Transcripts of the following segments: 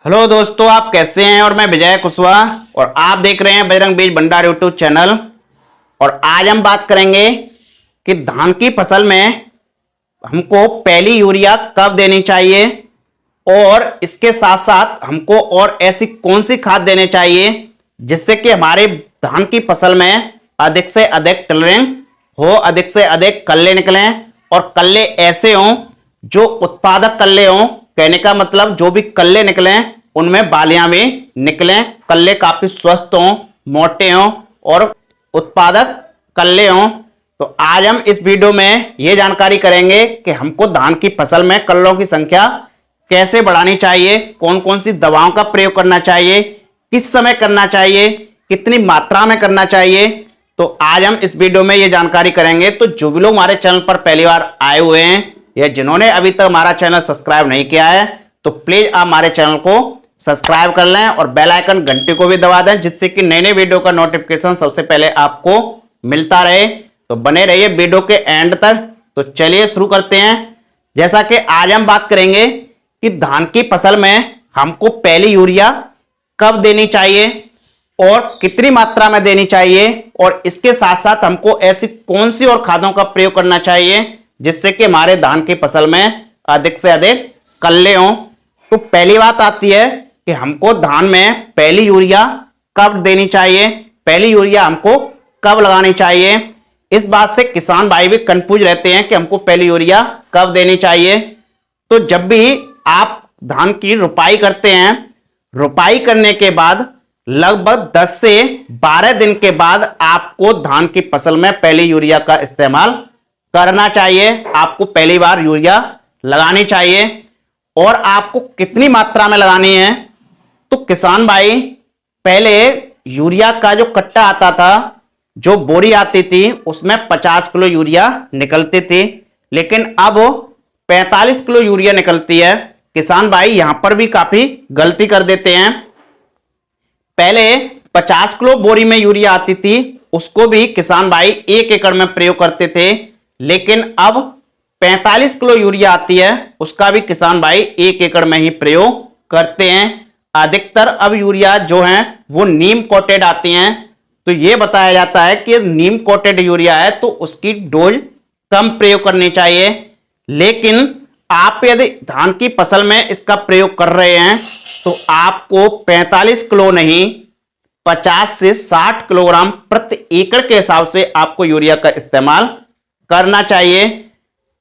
Hello दोस्तों, आप कैसे हैं। और मैं विजय कुशवाहा और आप देख रहे हैं बजरंग बीज भंडार यूट्यूब चैनल। और आज हम बात करेंगे कि धान की फसल में हमको पहली यूरिया कब देनी चाहिए और इसके साथ साथ हमको और ऐसी कौन सी खाद देनी चाहिए जिससे कि हमारे धान की फसल में अधिक से अधिक टिलरिंग हो, अधिक से अधिक कल्ले निकलें और कल्ले ऐसे हों जो उत्पादक कल्ले हों। कहने का मतलब जो भी कल्ले निकलें उनमें बालियां भी निकलें, कल्ले काफी स्वस्थ हों, मोटे हों और उत्पादक कल्ले हों। तो आज हम इस वीडियो में यह जानकारी करेंगे कि हमको धान की फसल में कल्लों की संख्या कैसे बढ़ानी चाहिए, कौन कौन सी दवाओं का प्रयोग करना चाहिए, किस समय करना चाहिए, कितनी मात्रा में करना चाहिए। तो आज हम इस वीडियो में यह जानकारी करेंगे। तो जो भी लोग हमारे चैनल पर पहली बार आए हुए हैं या जिन्होंने अभी तक हमारा चैनल सब्सक्राइब नहीं किया है तो प्लीज आप हमारे चैनल को सब्सक्राइब कर लें और बेल आइकन घंटी को भी दबा दें जिससे कि नए नए वीडियो का नोटिफिकेशन सबसे पहले आपको मिलता रहे। तो बने रहिए वीडियो के एंड तक। तो चलिए शुरू करते हैं। जैसा कि आज हम बात करेंगे कि धान की फसल में हमको पहली यूरिया कब देनी चाहिए और कितनी मात्रा में देनी चाहिए और इसके साथ साथ हमको ऐसी कौन सी और खादों का प्रयोग करना चाहिए जिससे कि हमारे धान की फसल में अधिक से अधिक कल्ले हों। तो पहली बात आती है कि हमको धान में पहली यूरिया कब देनी चाहिए, पहली यूरिया हमको कब लगानी चाहिए। इस बात से किसान भाई भी कंफ्यूज रहते हैं कि हमको पहली यूरिया कब देनी चाहिए। तो जब भी आप धान की रुपाई करते हैं, रुपाई करने के बाद लगभग 10 से 12 दिन के बाद आपको धान की फसल में पहली यूरिया का इस्तेमाल करना चाहिए। आपको पहली बार यूरिया लगानी चाहिए और आपको कितनी मात्रा में लगानी है। तो किसान भाई पहले यूरिया का जो कट्टा आता था, जो बोरी आती थी उसमें 50 किलो यूरिया निकलती थी, लेकिन अब 45 किलो यूरिया निकलती है। किसान भाई यहां पर भी काफी गलती कर देते हैं। पहले 50 किलो बोरी में यूरिया आती थी, उसको भी किसान भाई 1 एकड़ में प्रयोग करते थे, लेकिन अब 45 किलो यूरिया आती है, उसका भी किसान भाई 1 एकड़ में ही प्रयोग करते हैं। अधिकतर अब यूरिया जो है वो नीम कोटेड आती हैं। तो यह बताया जाता है कि नीम कोटेड यूरिया है तो उसकी डोज कम प्रयोग करनी चाहिए। लेकिन आप यदि धान की फसल में इसका प्रयोग कर रहे हैं तो आपको 45 किलो नहीं 50 से 60 किलोग्राम प्रति एकड़ के हिसाब से आपको यूरिया का इस्तेमाल करना चाहिए।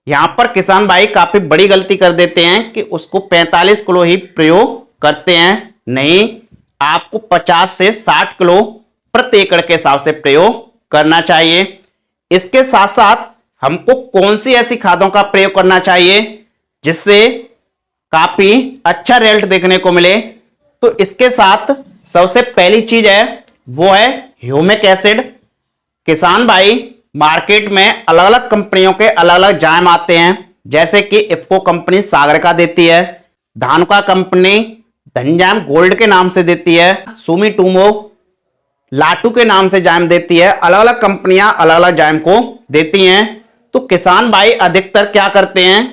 यहां पर किसान भाई काफी बड़ी गलती कर देते हैं कि उसको 45 किलो ही प्रयोग करते हैं। नहीं, आपको 50 से 60 किलो प्रति एकड़ के हिसाब से प्रयोग करना चाहिए। इसके साथ साथ हमको कौन सी ऐसी खादों का प्रयोग करना चाहिए जिससे काफी अच्छा रिजल्ट देखने को मिले। तो इसके साथ सबसे पहली चीज है वो है ह्यूमिक एसिड। किसान भाई मार्केट में अलग अलग कंपनियों के अलग अलग जाम आते हैं, जैसे कि इफ्को कंपनी सागर का देती है, धानुका कंपनी धनजाम गोल्ड के नाम से देती है, सुमिटोमो लाटू के नाम से जाम देती है। अलग अलग कंपनियां अलग अलग जाम को देती हैं। तो किसान भाई अधिकतर क्या करते हैं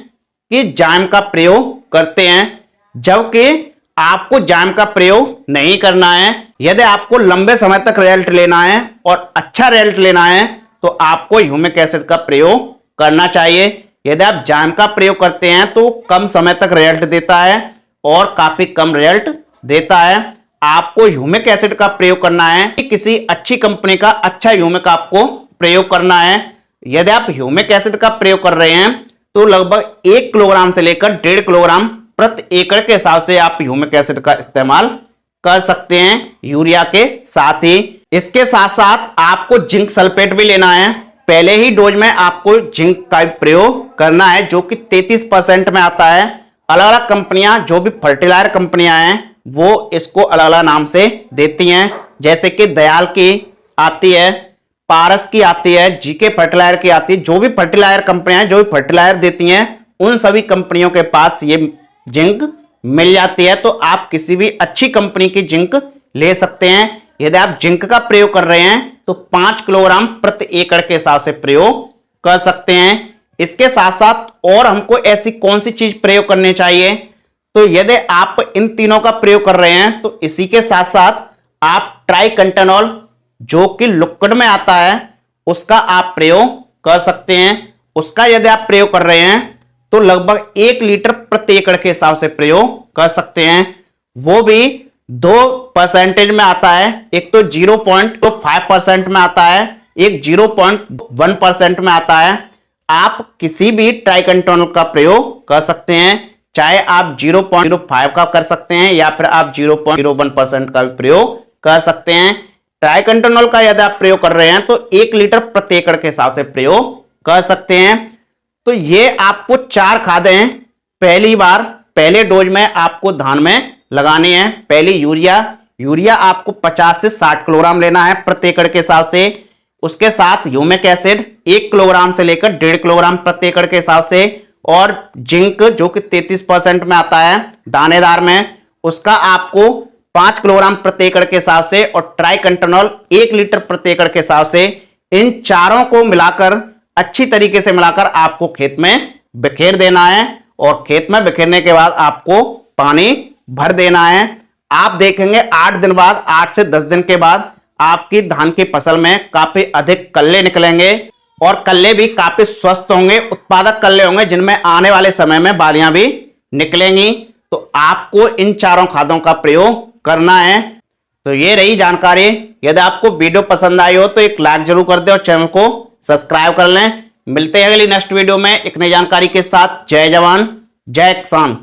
कि जाम का प्रयोग करते हैं, जबकि आपको जाम का प्रयोग नहीं करना है। यदि आपको लंबे समय तक रिजल्ट लेना है और अच्छा रिजल्ट लेना है तो आपको ह्यूमिक एसिड का प्रयोग करना चाहिए। यदि आप जाम का प्रयोग करते हैं तो कम समय तक रिजल्ट देता है और काफी कम रिजल्ट देता है। आपको ह्यूमिक एसिड का प्रयोग करना है, किसी अच्छी कंपनी का अच्छा ह्यूमिक आपको प्रयोग करना है। यदि आप ह्यूमिक एसिड का प्रयोग कर रहे हैं तो लगभग 1 किलोग्राम से लेकर 1.5 किलोग्राम प्रति एकड़ के हिसाब से आप ह्यूमिक एसिड का इस्तेमाल कर सकते हैं यूरिया के साथ ही। इसके साथ साथ आपको जिंक सल्फेट भी लेना है। पहले ही डोज में आपको जिंक का प्रयोग करना है जो कि 33% में आता है। अलग अलग कंपनियां जो भी फर्टिलाइजर कंपनियां हैं वो इसको अलग अलग नाम से देती हैं, जैसे कि दयाल की आती है, पारस की आती है, जीके फर्टिलाइजर की आती है। जो भी फर्टिलाइजर कंपनियां जो भी फर्टिलाइजर देती हैं उन सभी कंपनियों के पास ये जिंक मिल जाती है। तो आप किसी भी अच्छी कंपनी की जिंक ले सकते हैं। यदि आप जिंक का प्रयोग कर रहे हैं तो 5 किलोग्राम प्रति एकड़ के हिसाब से प्रयोग कर सकते हैं। इसके साथ साथ और हमको ऐसी कौन सी चीज प्रयोग करनी चाहिए तो यदि आप इन तीनों का प्रयोग कर रहे हैं तो इसी के साथ साथ आप ट्राइकंटेनॉल जो कि लिक्विड में आता है उसका आप प्रयोग कर सकते हैं। उसका यदि आप प्रयोग कर रहे हैं तो लगभग 1 लीटर प्रति एकड़ के हिसाब से प्रयोग कर सकते हैं। वो भी 2% में आता है, एक तो 0.5% में आता है, एक 0.1% में आता है। आप किसी भी ट्राइकंटेनॉल का प्रयोग कर सकते हैं, चाहे आप 0.05 का कर सकते हैं या फिर आप 0.01% का भी प्रयोग कर सकते हैं। ट्राइकंटेनॉल का यदि आप प्रयोग कर रहे हैं तो 1 लीटर प्रति एकड़ के हिसाब से प्रयोग कर सकते हैं। तो ये आपको 4 खादें पहले डोज में आपको धान में लगानी है। पहली यूरिया आपको 50 से 60 किलोग्राम लेना है प्रति एकड़ के हिसाब से। उसके साथ ह्यूमिक एसिड 1 किलोग्राम से लेकर 1.5 किलोग्राम प्रति एकड़ के हिसाब से, और जिंक जो कि 33% में आता है दानेदार में, उसका आपको 5 किलोग्राम प्रति एकड़ के हिसाब से, और ट्राइकंटेनॉल 1 लीटर प्रति एकड़ के हिसाब से। इन चारों को मिलाकर अच्छी तरीके से मिलाकर आपको खेत में बिखेर देना है, और खेत में बिखेरने के बाद आपको पानी भर देना है। आप देखेंगे 8 दिन बाद, 8 से 10 दिन के बाद आपकी धान की फसल में काफी अधिक कल्ले निकलेंगे, और कल्ले भी काफी स्वस्थ होंगे, उत्पादक कल्ले होंगे, जिनमें आने वाले समय में बालियां भी निकलेंगी। तो आपको इन चारों खादों का प्रयोग करना है। तो ये रही जानकारी। यदि आपको वीडियो पसंद आई हो तो एक लाइक जरूर कर दे और चैनल को सब्सक्राइब कर लें। मिलते हैं अगली नेक्स्ट वीडियो में एक नई जानकारी के साथ। जय जवान जय किसान।